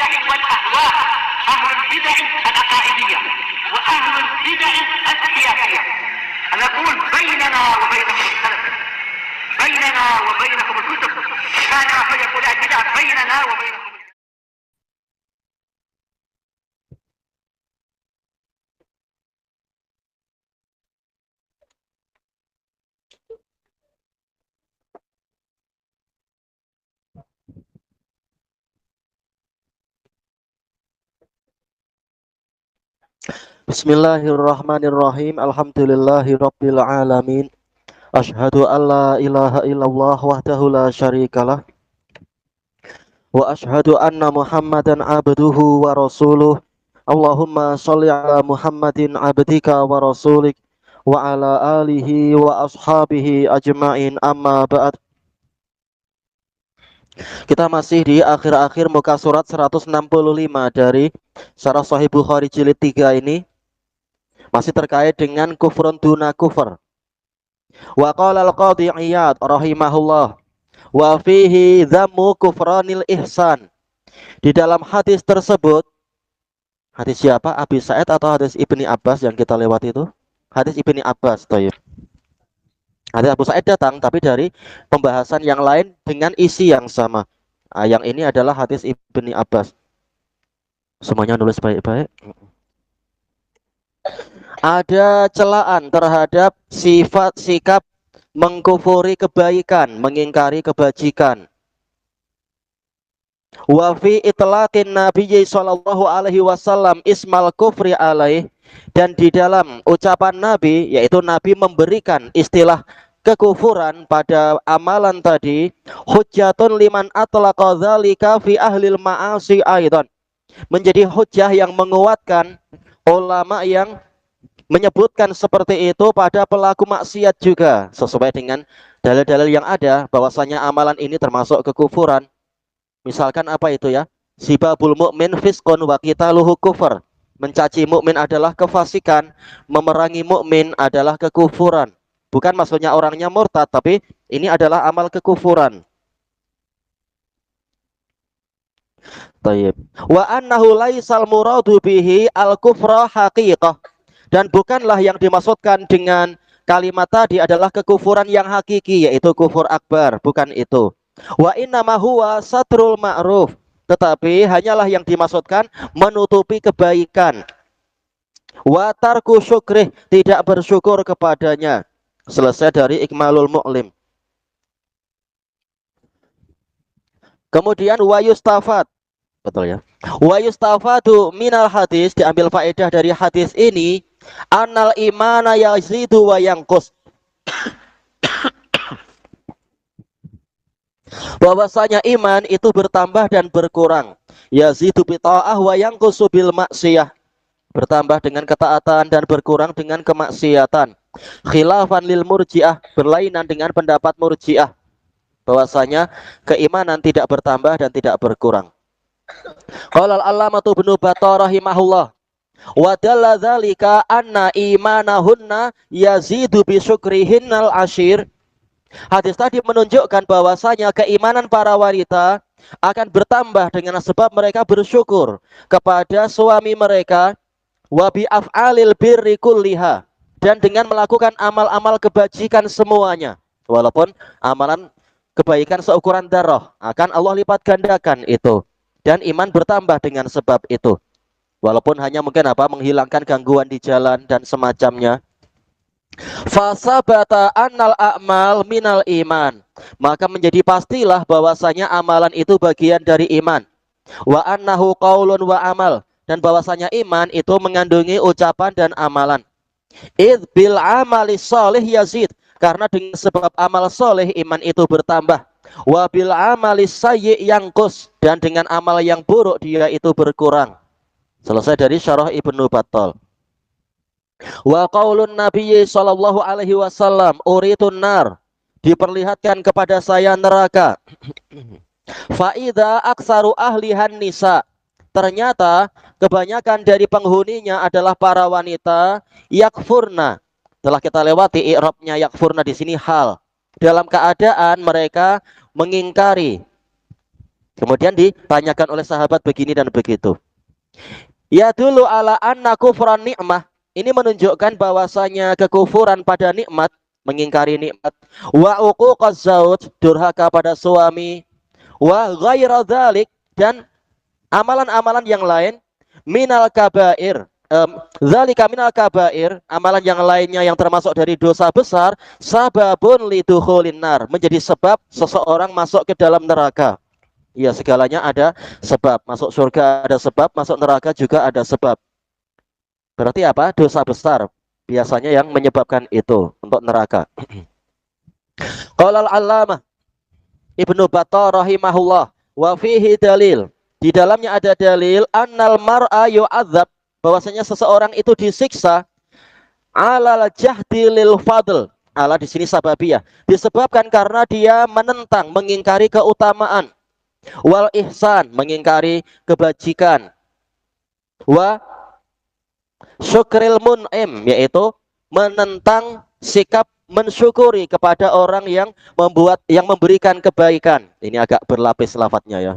البدع والأهواء، أهل البدع العقائدية وأهل البدع السياسية. نقول بيننا وبينكم السلف، بيننا وبينكم الكتب، كان أحد يقول البدع بيننا وبينكم. Bismillahirrahmanirrahim. Alhamdulillahirabbil alamin. Asyhadu an la ilaha illallah wahdahu la syarikalah wa asyhadu anna Muhammadan abduhu wa rasuluh. Allahumma shalli ala Muhammadin abdika wa rasulik wa ala alihi wa ashabihi ajmain, amma ba'd. Kita masih di akhir-akhir muka surat 165 dari Syarah Sahih Bukhari jilid 3 ini, masih terkait dengan kufrun duna kufur. Wa qala al-qadhi Iyad rahimahullah wa fihi dhammu kufranil ihsan. Di dalam hadis tersebut, hadis siapa? Abi Sa'id atau hadis Ibni Abbas yang kita lewati itu? Hadis Ibni Abbas, toyib. Hadis Abu Sa'id datang tapi dari pembahasan yang lain dengan isi yang sama. Yang ini adalah hadis Ibni Abbas. Semuanya nulis baik-baik. Ada celaan terhadap sifat sikap mengkufuri kebaikan, mengingkari kebajikan. Wa fi itlaqin Nabi sallallahu alaihi wasallam ismal kufri alaih, dan di dalam ucapan Nabi, yaitu Nabi memberikan istilah kekufuran pada amalan tadi, hujjatun liman atlaqa dzalika fi ahlil ma'asi aidan, menjadi hujjah yang menguatkan ulama yang menyebutkan seperti itu pada pelaku maksiat juga, sesuai dengan dalil-dalil yang ada bahwasanya amalan ini termasuk kekufuran. Misalkan apa itu ya? Sibabul mu'min fisqun wa qitaluhu kufur. Mencaci mukmin adalah kefasikan, memerangi mukmin adalah kekufuran. Bukan maksudnya orangnya murtad, tapi ini adalah amal kekufuran. Tayyib. Wa annahu laisal muradu bihi al-kufra haqiqah. Dan bukanlah yang dimaksudkan dengan kalimat tadi adalah kekufuran yang hakiki, yaitu kufur akbar, bukan itu. Wa innama huwa satrul ma'ruf, tetapi hanyalah yang dimaksudkan menutupi kebaikan. Wa tarku syukrih, tidak bersyukur kepadanya. Selesai dari Ikmalul Mu'lim. Kemudian wa yustafad, betul ya. Wa yustafadu minal hadis, diambil faedah dari hadis ini, annal imana yazidu wa yanqus, bahwasanya iman itu bertambah dan berkurang. Yazidu bi ta'ah wa yanqusu bil maksiyah, bertambah dengan ketaatan dan berkurang dengan kemaksiatan. Khilafan lil murji'ah, berlainan dengan pendapat murji'ah, bahwasanya keimanan tidak bertambah dan tidak berkurang. Qala al-allamatu Ibnu Battah rahimahullah, wa dalla dzalika anna imanahunna yazidu bi syukrihinnal ashir. Hadis tadi menunjukkan bahwasanya keimanan para wanita akan bertambah dengan sebab mereka bersyukur kepada suami mereka, wa bi af'alil birri kulliha, dan dengan melakukan amal-amal kebajikan semuanya. Walaupun amalan kebaikan seukuran darah, akan Allah lipat gandakan itu, dan iman bertambah dengan sebab itu. Walaupun hanya mungkin menghilangkan gangguan di jalan dan semacamnya. Fasabata annal a'mal minal iman, maka menjadi pastilah bahwasanya amalan itu bagian dari iman. Wa annahu qaulun wa amal, dan bahwasanya iman itu mengandungi ucapan dan amalan. Idz bil amali sholih yazid, karena dengan sebab amal soleh iman itu bertambah. Wa bil amali sayyi yanqus, dan dengan amal yang buruk dia itu berkurang. Selesai dari Syarah Ibnu Battah. Wa qaulun Nabi sallallahu alaihi wasallam uritun nar, diperlihatkan kepada saya neraka. Fa idza aksaru ahlihan nisa, ternyata kebanyakan dari penghuninya adalah para wanita. Yakfurna, telah kita lewati i'rabnya yakfurna di sini hal, dalam keadaan mereka mengingkari Kemudian ditanyakan oleh sahabat begini dan begitu. Ya dulu ala anna kufran nikmah. Ini menunjukkan bahwasanya kekufuran pada nikmat, mengingkari nikmat, wa uquqaz zauj, durhaka pada suami, wa ghaira dzalik, dan amalan-amalan yang lain, minal kabair, zalika minal kabair, amalan yang lainnya yang termasuk dari dosa besar, sababun lidukhulin nar, menjadi sebab seseorang masuk ke dalam neraka. Ya, segalanya ada sebab. Masuk surga ada sebab, masuk neraka juga ada sebab. Berarti apa? Dosa besar biasanya yang menyebabkan itu untuk neraka. Qala al-allamah Ibnu Battah rahimahullah, wa fihi dalil. Di dalamnya ada dalil annal mar'a yu'adzab, bahwasanya seseorang itu disiksa alal jahdi lil fadl. Ala di sini sababiyah, disebabkan karena dia menentang, mengingkari keutamaan, wal ihsan, mengingkari kebajikan, wa syukril mun'im, yaitu menentang sikap mensyukuri kepada orang yang memberikan kebaikan. Ini agak berlapis lafadznya ya.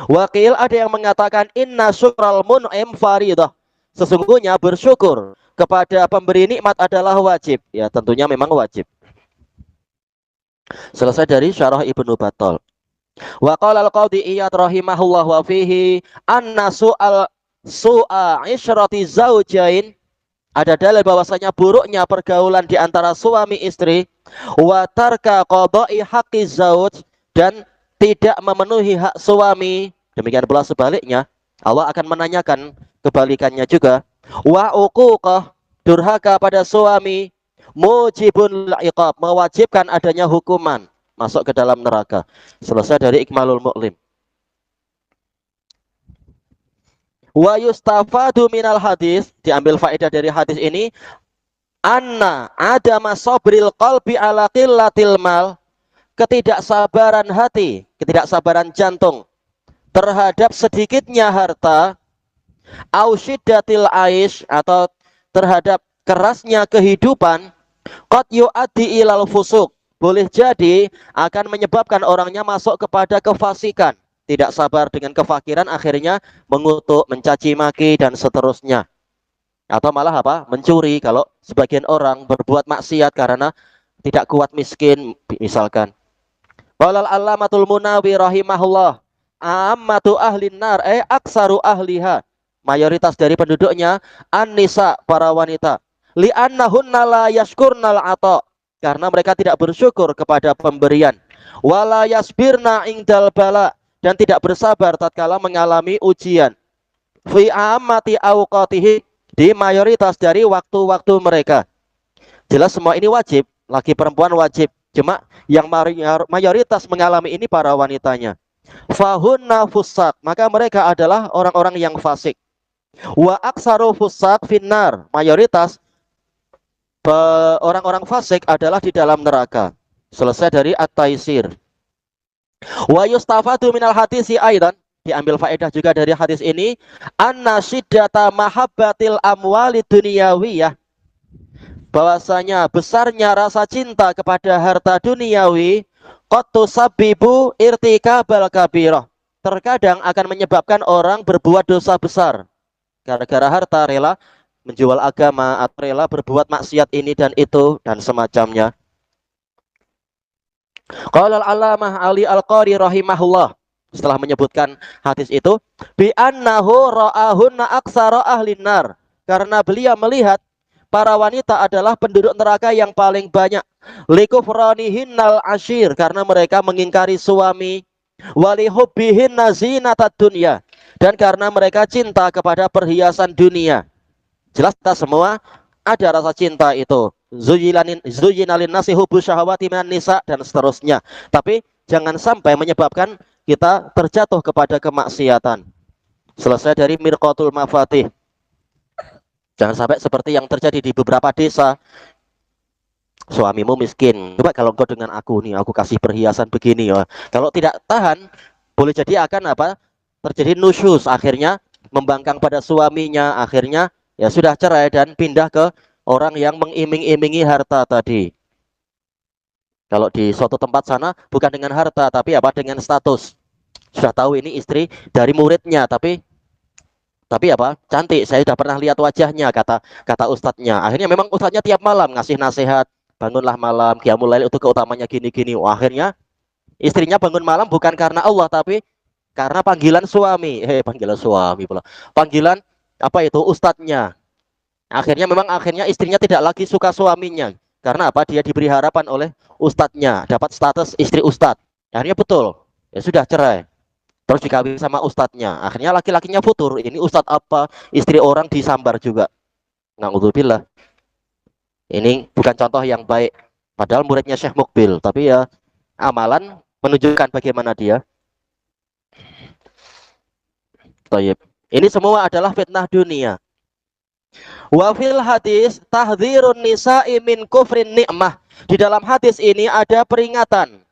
Wakil ada yang mengatakan inna syukral mun'im faridah. Sesungguhnya bersyukur kepada pemberi nikmat adalah wajib. Ya, tentunya memang wajib. Selesai dari syarah Ibnu Battal. Wa qala al-qadhi Iyad rahimahullah wa fihi anna su'a isyrati zaujain, ada dalil bahwasanya buruknya pergaulan di antara suami istri, wa tarka qada'i haqqi zauj, dan tidak memenuhi hak suami. Demikian pula sebaliknya, Allah akan menanyakan kebalikannya juga. Wa uquqah, durhaka pada suami, mujibun iqab, mewajibkan adanya hukuman, masuk ke dalam neraka. Selesai dari Ikmalul Mu'lim. Wa yustafadu minal hadis, diambil faedah dari hadis ini, anna adama sabril qalbi ala qillatil mal, ketidaksabaran hati, ketidaksabaran jantung terhadap sedikitnya harta, au syiddatil aish, atau terhadap kerasnya kehidupan, qad yu'addi ilal fusuk, boleh jadi akan menyebabkan orangnya masuk kepada kefasikan. Tidak sabar dengan kefakiran, akhirnya mengutuk, mencaci maki, dan seterusnya. Atau malah apa? Mencuri, kalau sebagian orang berbuat maksiat karena tidak kuat miskin, misalkan. Walal allamatul Munawi rahimahullah, ammatu ahlin nar, aksaru ahliha, mayoritas dari penduduknya, an-nisa, para wanita. Li'annahunna la yashkurnal ata, karena mereka tidak bersyukur kepada pemberian. Wala yasbirna ingdal bala, dan tidak bersabar tatkala mengalami ujian. Fi ammati awqatihi, di mayoritas dari waktu-waktu mereka. Jelas semua ini wajib, laki perempuan wajib. Cuma yang mayoritas mengalami ini para wanitanya. Fahunna fusak, maka mereka adalah orang-orang yang fasik. Wa aksaru fusak finnar, mayoritas orang-orang fasik adalah di dalam neraka. Selesai dari At-Taisir. Wa yustafadu minal hadisi aidan, diambil faedah juga dari hadis ini, anna syiddata mahabbatil amwali dunyawiyah, bahwasanya besarnya rasa cinta kepada harta duniawi, qad tusabbibu irtikabal kabirah, terkadang akan menyebabkan orang berbuat dosa besar. Gara-gara harta rela menjual agama atau rela berbuat maksiat ini dan itu dan semacamnya. Qala al-allamah Ali Al-Qari rahimahullah, setelah menyebutkan hadis itu, bi annahu ra'ahunna aksara ahlin nar, karena beliau melihat para wanita adalah penduduk neraka yang paling banyak. Likufranihinnal ashir, karena mereka mengingkari suami. Walihubbihinna zinatad dunya, dan karena mereka cinta kepada perhiasan dunia. Jelas kita semua ada rasa cinta itu. Zuyyinalin nasi hubbu syahawati minan nisa, dan seterusnya. Tapi jangan sampai menyebabkan kita terjatuh kepada kemaksiatan. Selesai dari Mirqatul Mafatih. Jangan sampai seperti yang terjadi di beberapa desa. Suamimu miskin, coba kalau engkau dengan aku nih, aku kasih perhiasan begini ya. Kalau tidak tahan, boleh jadi akan apa? Terjadi nusyus, akhirnya membangkang pada suaminya, akhirnya ya sudah cerai dan pindah ke orang yang mengiming-imingi harta tadi. Kalau di suatu tempat sana bukan dengan harta, tapi apa? Dengan status. Sudah tahu ini istri dari muridnya, tapi apa, cantik, saya sudah pernah lihat wajahnya, kata kata ustadznya. Akhirnya memang ustadznya tiap malam ngasih nasihat, bangunlah malam, qiyamul lail itu keutamanya gini-gini. Akhirnya istrinya bangun malam bukan karena Allah, tapi karena panggilan suami. Panggilan suami pula. Panggilan apa itu ustadznya. Akhirnya istrinya tidak lagi suka suaminya. Karena apa? Dia diberi harapan oleh ustadznya, dapat status istri ustadz. Akhirnya betul, ya sudah cerai. Terus dikawin sama ustadznya. Akhirnya laki-lakinya futur. Ini ustadz apa? Istri orang disambar juga. Na'udzubillah. Ini bukan contoh yang baik. Padahal muridnya Syekh Mukbil. Tapi ya amalan menunjukkan bagaimana dia. Tayyib. Ini semua adalah fitnah dunia. Wa fil hadis tahdzirun nisa'i min kufrin ni'mah. Di dalam hadis ini ada peringatan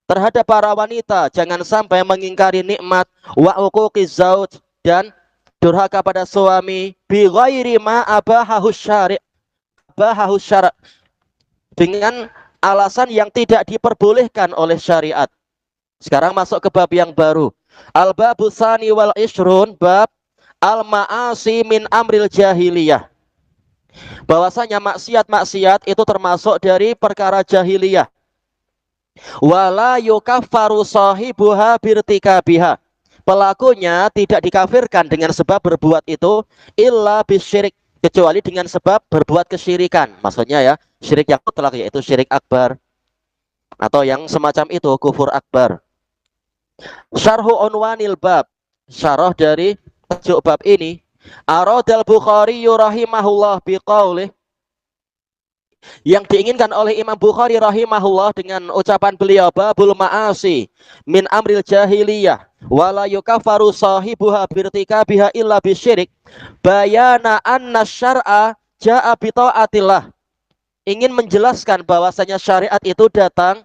terhadap para wanita jangan sampai mengingkari nikmat wa uquqiz zauj dan durhaka pada suami bi ghairi ma abahahus syari' dengan alasan yang tidak diperbolehkan oleh syariat. Sekarang masuk ke bab yang baru. Al-babusani wal ishrun, bab al-ma'asi min amril jahiliyah. Bahwasanya maksiat-maksiat itu termasuk dari perkara jahiliyah. Wala yukaffaru sahibuha birtikabiha. Pelakunya tidak dikafirkan dengan sebab berbuat itu illa bisyirik, kecuali dengan sebab berbuat kesyirikan. Maksudnya ya, syirik yang mutlak yaitu syirik akbar atau yang semacam itu, kufur akbar. Syarhu unwanil bab, syarah dari tajuk bab ini. Aradal Bukhari rahimahullah biqaulih, yang diinginkan oleh Imam Bukhari rahimahullah dengan ucapan beliau, babul ma'asi min amril jahiliyah wala yukaffaru sahibuha birtikabiha illa bisyirik, bayana anna syar'a ja'a bita'atillah. Ingin menjelaskan bahwasanya syariat itu datang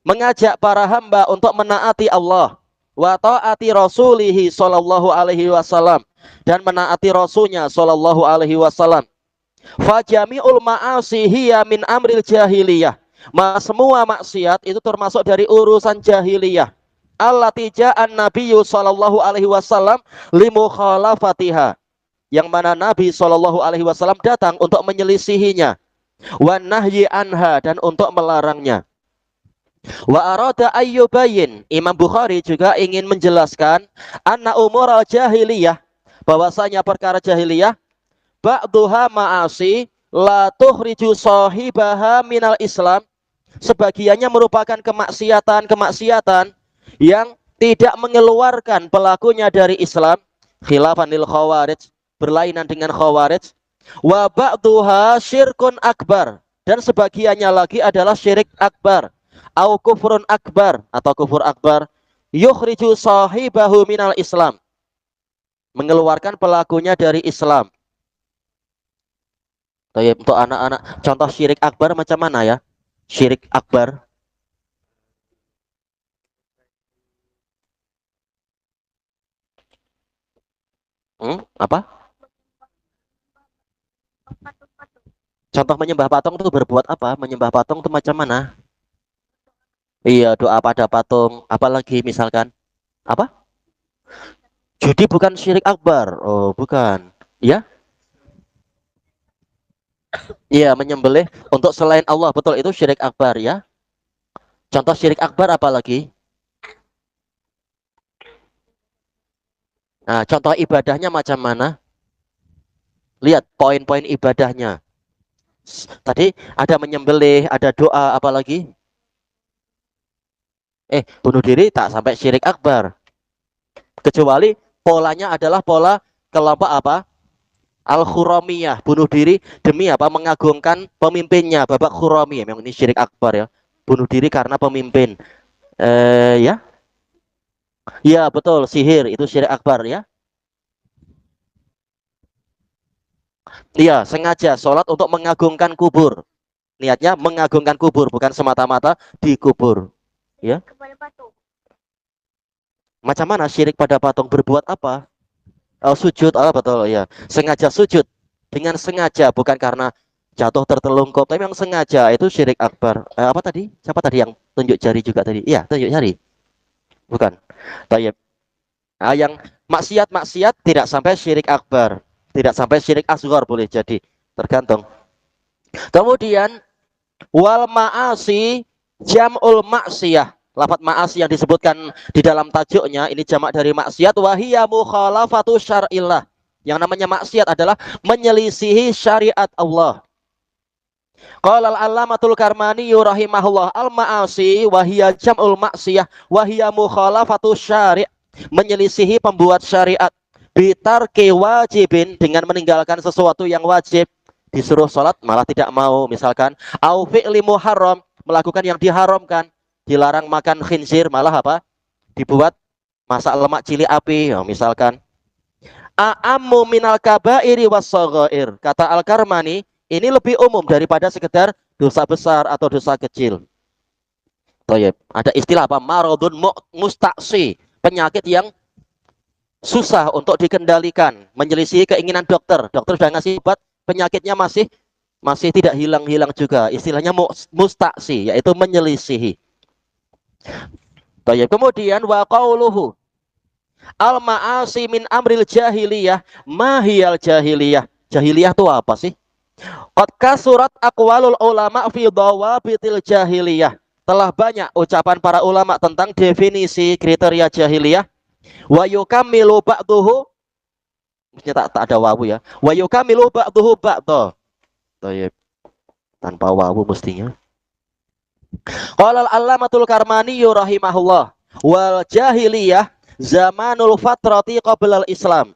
mengajak para hamba untuk menaati Allah wa ta'ati rasulihi sallallahu alaihi wasallam, dan menaati rasulnya sallallahu alaihi wasallam. Fajami'ul ma'asi hiya min amril jahiliyah. Semua maksiat itu termasuk dari urusan jahiliyah. Allati ja'an nabiyyu sallallahu alaihi wasallam limukhalafatiha. Yang mana Nabi sallallahu alaihi wasallam datang untuk menyelisihinya. Wan nahyi anha, dan untuk melarangnya. Wa arada ayyubayin, Imam Bukhari juga ingin menjelaskan anna umural jahiliyah, bahwasanya perkara jahiliyah ba'duha ma'asi la tukhriju sahibaha minal Islam, sebagiannya merupakan kemaksiatan yang tidak mengeluarkan pelakunya dari Islam, khilafan lil khawarij, berlainan dengan khawarij. Wa ba'duha syirkun akbar, dan sebagiannya lagi adalah syirik akbar, au kufrun akbar, atau kufur akbar, yukhriju sahibahu minal Islam, mengeluarkan pelakunya dari Islam. Untuk anak-anak, contoh syirik akbar macam mana ya? Syirik akbar. Apa? Contoh menyembah patung itu berbuat apa? Menyembah patung itu macam mana? Iya, doa pada patung. Apalagi misalkan? Apa? Judi bukan syirik akbar. Oh, bukan. Ya? Iya, menyembelih untuk selain Allah, betul, itu syirik akbar ya. Contoh syirik akbar apa lagi? Nah, contoh ibadahnya macam mana? Lihat poin-poin ibadahnya. Tadi ada menyembelih, ada doa, apa lagi? Bunuh diri tak sampai syirik akbar. Kecuali polanya adalah pola kelompok apa? Al-Khuramiyah, bunuh diri demi apa? Mengagungkan pemimpinnya, babak Khurami. Memang ini syirik akbar ya. Bunuh diri karena pemimpin. Ya. Ya, betul, sihir itu syirik akbar ya. Iya, sengaja sholat untuk mengagungkan kubur. Niatnya mengagungkan kubur, bukan semata-mata dikubur. Ya. Macam mana syirik pada patung, berbuat apa? Sujud, betul ya. Sengaja sujud, dengan sengaja, bukan karena jatuh tertelungkup, tapi memang sengaja, itu syirik akbar. Apa tadi? Siapa tadi yang tunjuk jari juga tadi? Iya, tunjuk jari. Bukan. Tayyib. Nah, yang maksiat-maksiat tidak sampai syirik akbar, tidak sampai syirik asghar boleh jadi, tergantung. Kemudian wal ma'asi jam'ul maksiyah. Lafaz ma'asi yang disebutkan di dalam tajuknya ini jamak dari maksiat, wahiyya mukhalafatu syar'illah. Yang namanya maksiat adalah menyelisihi syariat Allah. Qala al-allamatul Karmani rahimahullah, al ma'asi wahiyya jam'ul maksiyah wahiyya mukhalafatu syari', menyelisihi pembuat syariat, bitarki wajibin, dengan meninggalkan sesuatu yang wajib. Disuruh sholat malah tidak mau misalkan, au fi'li muharram, melakukan yang diharamkan, dilarang makan khinzir malah apa, dibuat masak lemak cili api ya, misalkan. A'ammu minal kabairi was shaghair, kata Al-Karmani, ini lebih umum daripada sekedar dosa besar atau dosa kecil. Toyib. Ada istilah apa, maradun musta'si, penyakit yang susah untuk dikendalikan, menyelisih keinginan dokter. Dokter sudah ngasih obat, penyakitnya masih tidak hilang-hilang juga. Istilahnya musta'si, yaitu menyelisihi. Kemudian wa qauluhu al ma'asi min amril jahiliyah, mahiyal jahiliyah. Jahiliyah itu apa sih? Qad kasurat aqwalul ulama fi dawabitil jahiliyah. Telah banyak ucapan para ulama tentang definisi kriteria jahiliyah. Wa yukammilu ba'duhu, mestinya tak ada wawu ya. Wa yukammilu ba'duhu ba'dha. Tayyib. Tanpa wawu mestinya. Qala al-allamatul Karmani rahimahullah, wal jahiliyah zamanul fatrati qabla al-Islam.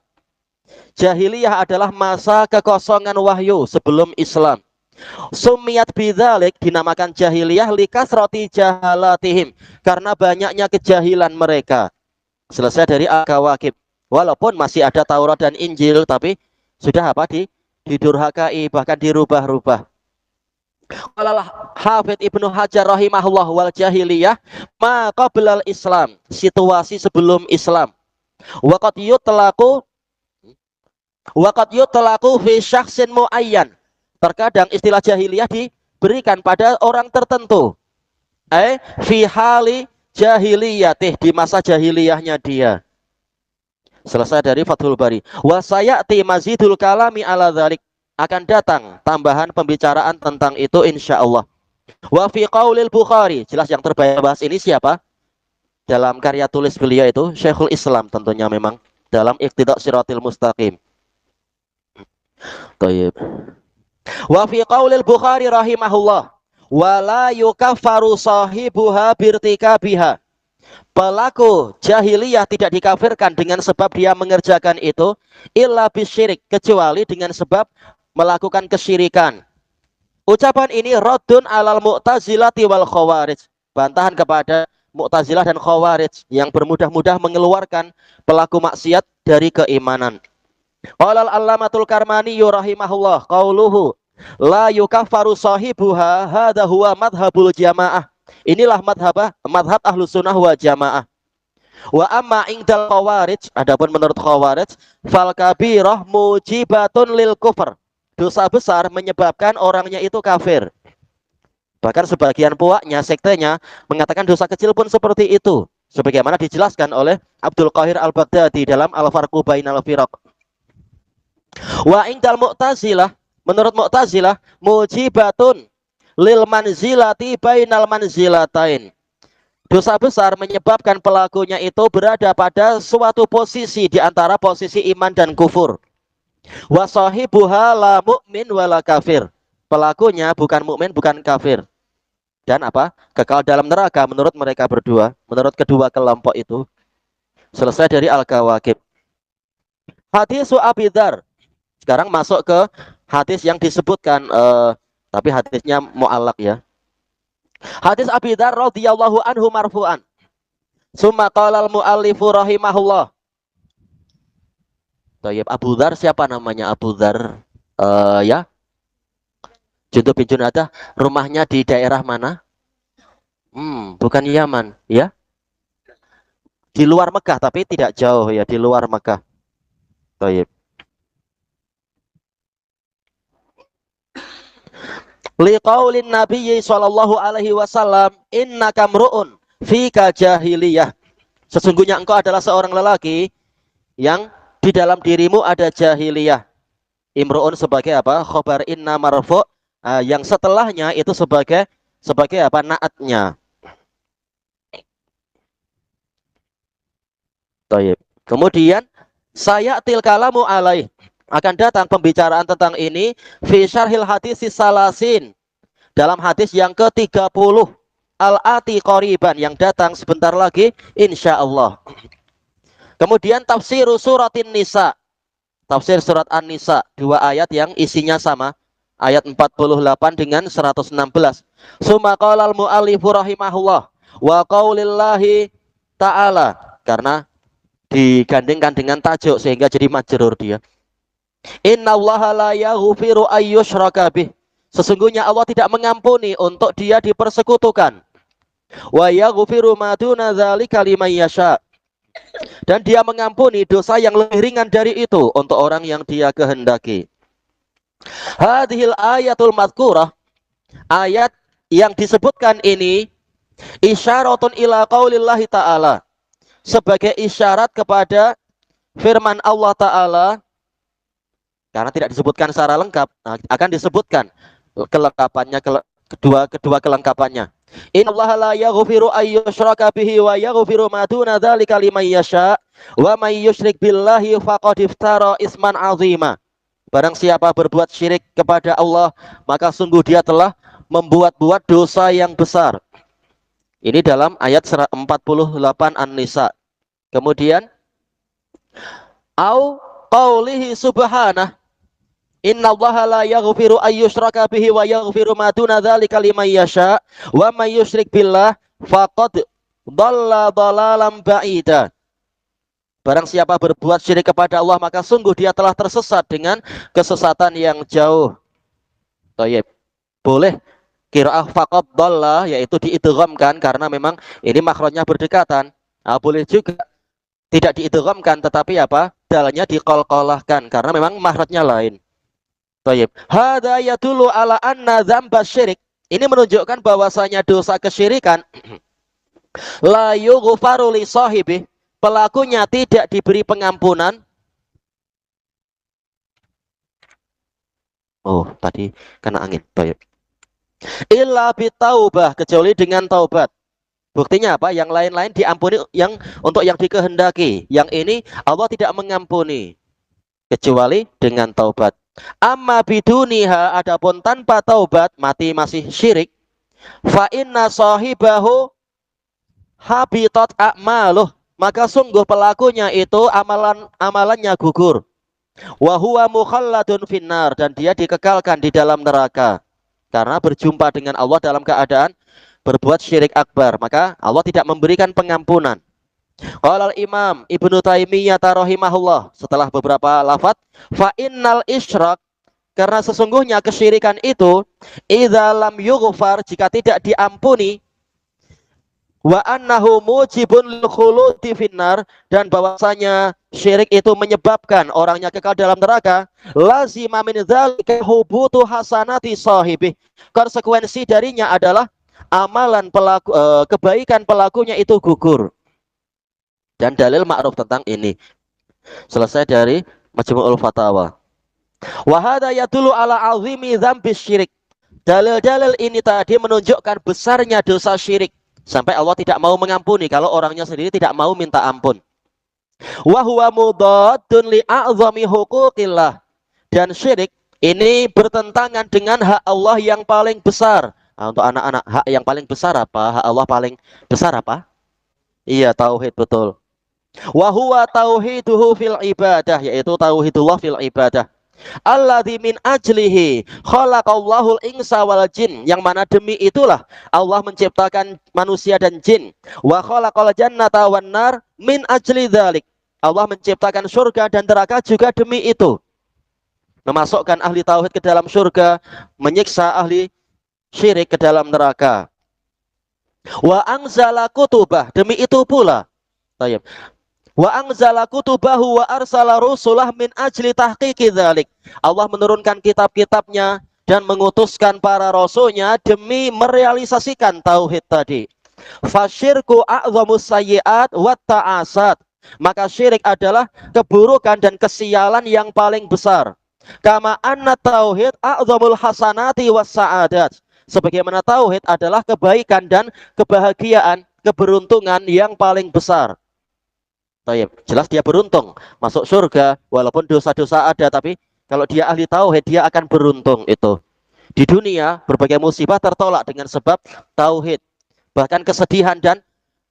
Jahiliyah adalah masa kekosongan wahyu sebelum Islam. Sumiyat bidzalik, dinamakan jahiliyah likasrati jahalatihim, karena banyaknya kejahilan mereka. Selesai dari Al-Kawakib. Walaupun masih ada Taurat dan Injil, tapi sudah apa, didurhakai, bahkan dirubah-rubah. Qala Hafidz Ibnu Hajar rahimahullah, wal jahiliyah ma qablal Islam, situasi sebelum Islam. Waqad yutlaqu fi syakhsin muayyan. Terkadang istilah jahiliyah diberikan pada orang tertentu. Fi hali jahiliyatih, di masa jahiliyahnya dia. Selesai dari Fathul Bari. Wa sayati mazidul kalami ala dzalik, akan datang tambahan pembicaraan tentang itu insyaallah. Wa fi qaulil Bukhari, jelas yang terbaik bahas ini siapa? Dalam karya tulis beliau itu Syekhul Islam tentunya, memang dalam Iqtida' Shiratil Mustaqim. Tayyib. Wa fi qaulil Bukhari rahimahullah, wa la yukaffaru sahibuha birtikabiha. Pelaku jahiliyah tidak dikafirkan dengan sebab dia mengerjakan itu, illa bisyirik, kecuali dengan sebab melakukan kesyirikan. Ucapan ini raddun alal mu'tazilati wal khawarij, bantahan kepada Mu'tazilah dan Khawarij yang bermudah-mudah mengeluarkan pelaku maksiat dari keimanan. Qala al-allamatul Karmani rahimahullah, qauluhu la yukaffaru sahibuha hadza huwa madhhabul jamaah. Inilah madhab Ahlus Sunnah wal Jamaah. Wa amma indal Khawarij, adapun menurut Khawarij, fal kabirah mujibatun lil kufr. Dosa besar menyebabkan orangnya itu kafir. Bahkan sebagian puaknya, sektenya, mengatakan dosa kecil pun seperti itu, sebagaimana dijelaskan oleh Abdul Qahir Al-Baghdadi dalam Al-Farqu Bainal Firaq. Wa indal Mu'tazilah, menurut Mu'tazilah, mujibatun lil manzilati bainal manzilatain. Dosa besar menyebabkan pelakunya itu berada pada suatu posisi di antara posisi iman dan kufur. Wa sahibuha la mu'min wala kafir. Pelakunya bukan mukmin, bukan kafir. Dan apa? Kekal dalam neraka menurut mereka berdua, menurut kedua kelompok itu. Selesai dari Al-Kawakib. Hadis Abi Dzar. Sekarang masuk ke hadis yang disebutkan, tapi hadisnya mu'allaq ya. Hadis Abi Dzar radhiyallahu anhu marfu'an. Summa qala al-mu'allifu rahimahullah. Tayyib, Abu Dzar siapa namanya Abu Dzar? Ya. Jundub bin Junadah, rumahnya di daerah mana? Bukan Yaman, ya. Di luar Mekah, tapi tidak jauh ya, di luar Mekah. Tayyib. Liqaulin Nabi sallallahu alaihi wasallam, innaka mru'un fika jahiliyah. Sesungguhnya engkau adalah seorang lelaki yang di dalam dirimu ada jahiliyah. Imru'un sebagai apa? Khobar inna marfu', yang setelahnya itu sebagai apa? Naatnya. Taib. Kemudian saya kalamu alaih, akan datang pembicaraan tentang ini fi syarhil hadis salasin, dalam hadis yang ke-30 al-ati qoriban, yang datang sebentar lagi insyaallah. Kemudian tafsir suratin nisa, tafsir surat An-Nisa, 2 ayat yang isinya sama, ayat 48 dengan 116. Summa qalal mu'allifu rahimahullah wa qaulillahi ta'ala, karena digandengkan dengan tajuk sehingga jadi majrur dia. Innallaha la yaghfiru ayyushraka bih, sesungguhnya Allah tidak mengampuni untuk dia dipersekutukan. Wa yaghfiru ma duna dzalika liman yasha, dan dia mengampuni dosa yang lebih ringan dari itu untuk orang yang dia kehendaki. Hadhil ayatul madhkurah, ayat yang disebutkan ini isyaratun ila qaulillahi ta'ala, sebagai isyarat kepada firman Allah Ta'ala, karena tidak disebutkan secara lengkap, akan disebutkan kelengkapannya, kedua kelengkapannya. Innallaha la yaghfiru ayyushraka bihi wa yaghfiru ma duna dzalika liman yasha wa may yusyrik billahi faqad iftara isman 'azima. Barang siapa berbuat syirik kepada Allah, maka sungguh dia telah membuat-buat dosa yang besar. Ini dalam ayat 48 An-Nisa. Kemudian au qaulihi subhanah, innallaha la yaghfiru ayyushraka bihi wa yaghfiru ma duna dzalika liman yasha wa may yusyrik billah faqad dhalla dhalalan ba'ida. Barang siapa berbuat syirik kepada Allah, maka sungguh dia telah tersesat dengan kesesatan yang jauh. Thayyib. Boleh qiraah faqad dhalla, yaitu diidghamkan karena memang ini makhrajnya berdekatan. Boleh juga tidak diidghamkan tetapi apa? Dalnya diqalqalahkan karena memang makhrajnya lain. Tayyib. Hadza yadullu ala anna dzamba syirik. Ini menunjukkan bahwasanya dosa kesyirikan la yughfaru li sahibi, pelakunya tidak diberi pengampunan. Oh, tadi kena angin. Tayyib. Illa bitaubah, kecuali dengan taubat. Buktinya apa? Yang lain-lain diampuni yang untuk yang dikehendaki. Yang ini Allah tidak mengampuni kecuali dengan taubat. Amma biduniha, adapun tanpa taubat, mati masih syirik, fa inna sahibahu habitat a'maluh, maka sungguh pelakunya itu amalannya gugur. Wa huwa mukhalladun finnar, dan dia dikekalkan di dalam neraka karena berjumpa dengan Allah dalam keadaan berbuat syirik akbar, maka Allah tidak memberikan pengampunan. Qala al-Imam Ibnu Taimiyah rahimahullah, setelah beberapa lafaz, fa innal isyrak, karena sesungguhnya kesyirikan itu idza lam yughfar, jika tidak diampuni, wa annahu mujibun lil khuludi finnar, dan bahwasanya syirik itu menyebabkan orangnya kekal dalam neraka, lazima min dzalika hubutu hasanati sahibi, konsekuensi darinya adalah amalan pelaku, kebaikan pelakunya itu gugur. Dan dalil ma'ruf tentang ini. Selesai dari Majmu'ul Fatawa. Wa hadza yadullu ala 'azimi dzambi syirik. Dalil-dalil ini tadi menunjukkan besarnya dosa syirik sampai Allah tidak mau mengampuni kalau orangnya sendiri tidak mau minta ampun. Wa huwa mudaddun li a'zami huquqillah. Dan syirik ini bertentangan dengan hak Allah yang paling besar. Untuk anak-anak, hak yang paling besar apa? Hak Allah paling besar apa? Iya, tauhid, betul. Wa huwa tauhiduhu fil ibadah, yaitu tauhidullah fil ibadah. Alladzi min ajlihi khalaqallahul insa wal jin, yang mana demi itulah Allah menciptakan manusia dan jin. Wa khalaqal jannata wan nar min ajli dzalik, Allah menciptakan surga dan neraka juga demi itu. Memasukkan ahli tauhid ke dalam surga, menyiksa ahli syirik ke dalam neraka. Wa anzala kutubah, demi itu pula. Tayyib. Wa anzala kutubahu wa arsala rusulah min ajli tahqiqi dzalik, Allah menurunkan kitab-kitabnya dan mengutuskan para rasulnya demi merealisasikan tauhid tadi. Fasyirku a'zamus sayyi'at wa ta'asat. Maka syirik adalah keburukan dan kesialan yang paling besar. Kama anna tauhid a'zamul hasanati was sa'adat. Sebagaimana tauhid adalah kebaikan dan kebahagiaan, keberuntungan yang paling besar. Taib. Jelas dia beruntung masuk surga walaupun dosa-dosa ada, tapi kalau dia ahli tauhid dia akan beruntung itu. Di dunia berbagai musibah tertolak dengan sebab tauhid. Bahkan kesedihan dan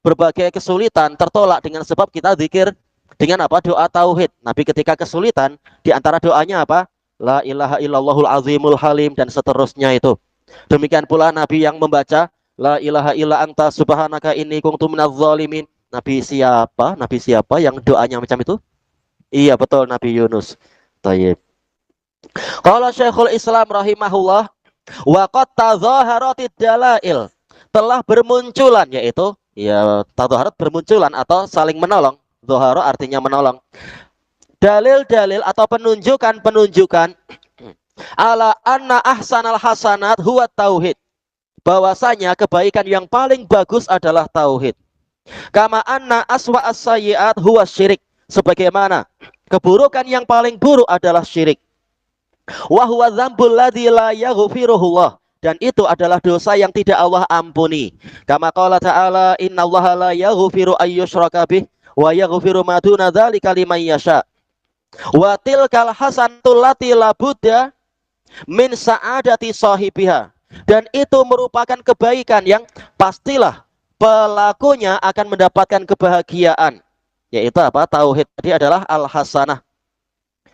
berbagai kesulitan tertolak dengan sebab kita zikir dengan apa? Doa tauhid. Nabi ketika kesulitan di antara doanya apa? La ilaha illallahul azimul halim dan seterusnya itu. Demikian pula Nabi yang membaca La ilaha illa anta subhanaka inni kuntu minadz zalimin. Nabi siapa? Nabi siapa yang doanya macam itu? Iya betul, Nabi Yunus. Tayyib. Qala Syekhul Islam rahimahullah, wa qad tadzaharatid dalail, telah bermunculan, yaitu ya tadzaharat bermunculan atau saling menolong. Dzahara artinya menolong. Dalil-dalil atau penunjukan-penunjukan ala anna ahsanal hasanat huwa tauhid, bahwasanya kebaikan yang paling bagus adalah tauhid. Kama anna aswa as-sayyi'at huwa syirik, sebagaimana keburukan yang paling buruk adalah syirik. Wa huwa dzambul ladzi la yaghfiruhullah, dan itu adalah dosa yang tidak Allah ampuni. Kama qala ta'ala innallaha la yaghfiru ayyushraka bih wa yaghfiru ma duna dzalika liman yasha. Wa tilkal hasanatul lati la budda min sa'adati sahibiha, dan itu merupakan kebaikan yang pastilah pelakunya akan mendapatkan kebahagiaan, yaitu apa? Tauhid tadi adalah al-hasanah.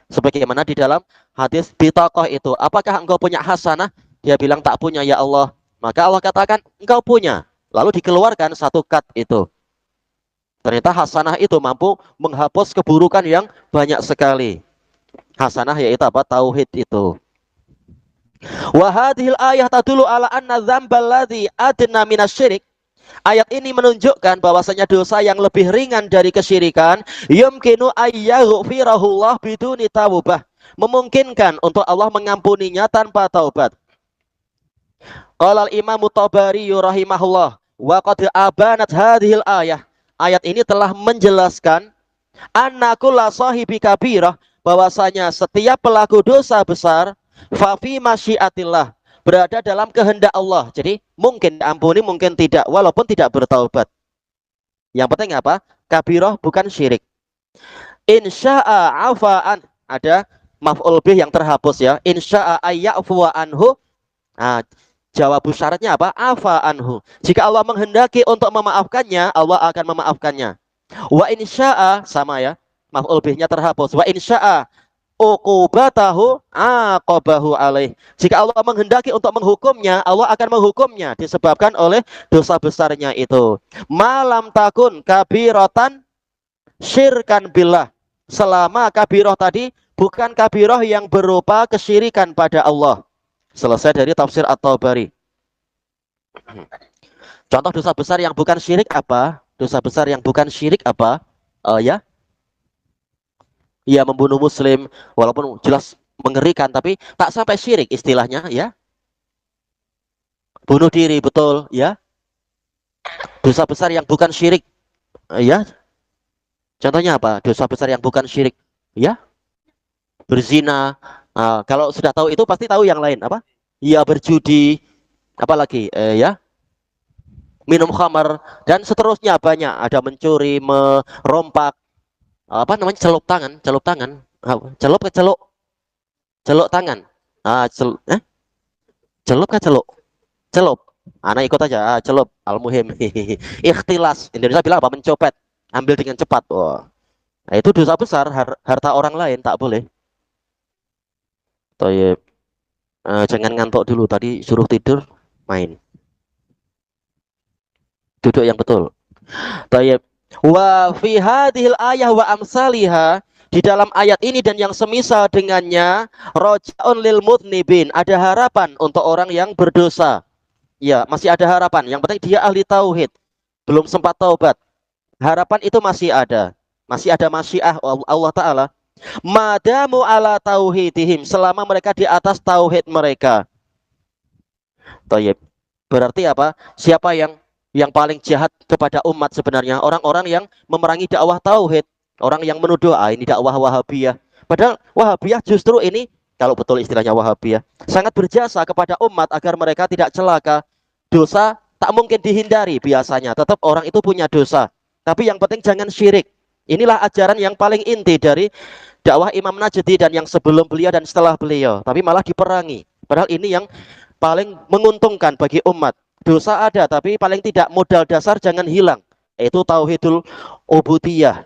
Sebagaimana di dalam hadis bitaqah itu, apakah engkau punya hasanah? Dia bilang tak punya ya Allah. Maka Allah katakan engkau punya. Lalu dikeluarkan satu kad itu. Ternyata hasanah itu mampu menghapus keburukan yang banyak sekali. Hasanah yaitu apa? Tauhid itu. Wa hadhil ayah tadullu ala anna dzambal ladzi adna minasyirik. Ayat ini menunjukkan bahwasanya dosa yang lebih ringan dari kesyirikan yumkinu ayyaghfirahullah biduni taubah, memungkinkan untuk Allah mengampuninya tanpa taubat. Qala al-Imam Tabari rahimahullah wa qad abanat hadhil ayah. Ayat ini telah menjelaskan anna kulla sahibi kabirah, bahwasanya setiap pelaku dosa besar fa fi masyiatillah, berada dalam kehendak Allah. Jadi mungkin ampuni, mungkin tidak, walaupun tidak bertaubat. Yang penting apa? Kabirah bukan syirik. Insya'a afaan, ada maf'ul bih yang terhapus ya. Insya'a ayya'fu anhu. Nah, jawab syaratnya apa? Afa anhu. Jika Allah menghendaki untuk memaafkannya, Allah akan memaafkannya. Wa insya'a, sama ya. Maf'ul bihnya terhapus. Wa insya'a uqubatahu aqabahu alaih. Jika Allah menghendaki untuk menghukumnya, Allah akan menghukumnya disebabkan oleh dosa besarnya itu. Malam takun kabiratan syirkan billah, selama kabirah tadi bukan kabirah yang berupa kesyirikan pada Allah. Selesai dari tafsir At-Tabari. Contoh dosa besar yang bukan syirik apa? Dosa besar yang bukan syirik apa? Ya, ia membunuh muslim, walaupun jelas mengerikan, tapi tak sampai syirik istilahnya ya. Bunuh diri, betul ya. Dosa besar yang bukan syirik ya. Contohnya apa? Dosa besar yang bukan syirik ya. Berzina. Kalau sudah tahu itu pasti tahu yang lain apa? Ya, berjudi, apalagi ya. Minum khamar dan seterusnya banyak. Ada mencuri, merompak, apa namanya, celup tangan, celup ke celuk, celuk tangan, celup ke celup, anak ikut aja, celup, al-muhim. Ikhtilas, Indonesia bilang apa? Mencopet, ambil dengan cepat. Wah, nah, itu dosa besar, harta orang lain tak boleh. Toyib, jangan ngantuk dulu, tadi suruh tidur, main, duduk yang betul. Toyib. Wa fi hadhil ayah wa amsaliha, di dalam ayat ini dan yang semisal dengannya, roja'un lil mudnibin, ada harapan untuk orang yang berdosa. Ya, masih ada harapan. Yang penting dia ahli tauhid, belum sempat taubat. Harapan itu masih ada. Masih ada masyiah Allah Ta'ala. Madamu ala tauhidihim, selama mereka di atas tauhid mereka. Tayyib. Berarti apa? Siapa yang yang paling jahat kepada umat sebenarnya orang-orang yang memerangi dakwah tauhid, orang yang menuduh ini dakwah Wahabiyah. Padahal Wahabiyah justru ini, kalau betul istilahnya Wahabiyah, sangat berjasa kepada umat agar mereka tidak celaka. Dosa tak mungkin dihindari biasanya, tetap orang itu punya dosa. Tapi yang penting jangan syirik. Inilah ajaran yang paling inti dari dakwah Imam Najdi dan yang sebelum beliau dan setelah beliau. Tapi malah diperangi. Padahal ini yang paling menguntungkan bagi umat. Dosa ada, tapi paling tidak modal dasar jangan hilang. Itu tauhidul ubudiyah.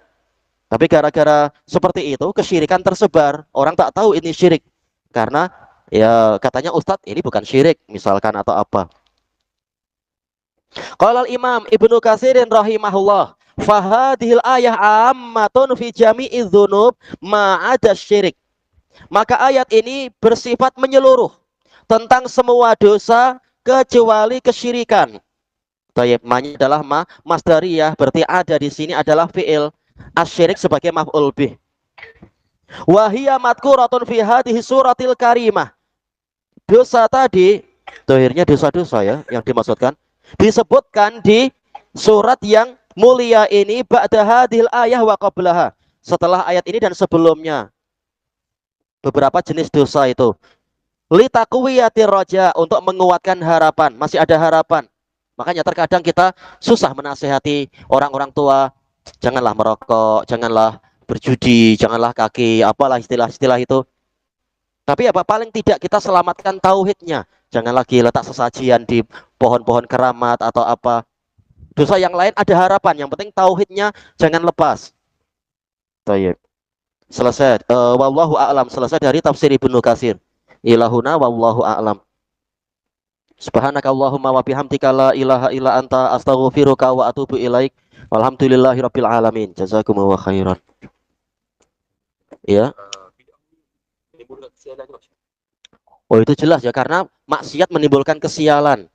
Tapi gara-gara seperti itu, kesyirikan tersebar. Orang tak tahu ini syirik. Karena ya katanya Ustadz ini bukan syirik, misalkan atau apa. Qala Imam Ibnu Katsirin rahimahullah, fahadhil ayah ammatun fi jami'i dzunub ma ada syirik. Maka ayat ini bersifat menyeluruh tentang semua dosa kecuali kesyirikan. Tayyib, manya adalah masdariyah, berarti ada di sini adalah fi'il, asyirik sebagai maf'ul bih. Wa hiya madkuratun fi hadhihi suratil karimah. Dosa tadi, akhirnya dosa-dosa ya yang dimaksudkan, disebutkan di surat yang mulia ini ba'da hadhil ayah wa qablaha. Setelah ayat ini dan sebelumnya. Beberapa jenis dosa itu. Litakuwiyati roja, untuk menguatkan harapan, masih ada harapan. Makanya terkadang kita susah menasehati orang-orang tua, janganlah merokok, janganlah berjudi, janganlah kaki, apalah istilah-istilah itu. Tapi apa paling tidak kita selamatkan tauhidnya. Jangan lagi letak sesajian di pohon-pohon keramat atau apa. Dosa yang lain ada harapan, yang penting tauhidnya jangan lepas. Tayyib. Selesai. Wallahu a'lam, selesai dari tafsir Ibnu Katsir. Ilahuna wallahu a'lam. Subhanakallahumma wa bihamdika la ilaha illa anta astaghfiruka wa atubu ilaik. Walhamdulillahirabbil alamin. Jazakumullahu khairan. Ya. Oh itu jelas ya, karena maksiat menimbulkan kesialan.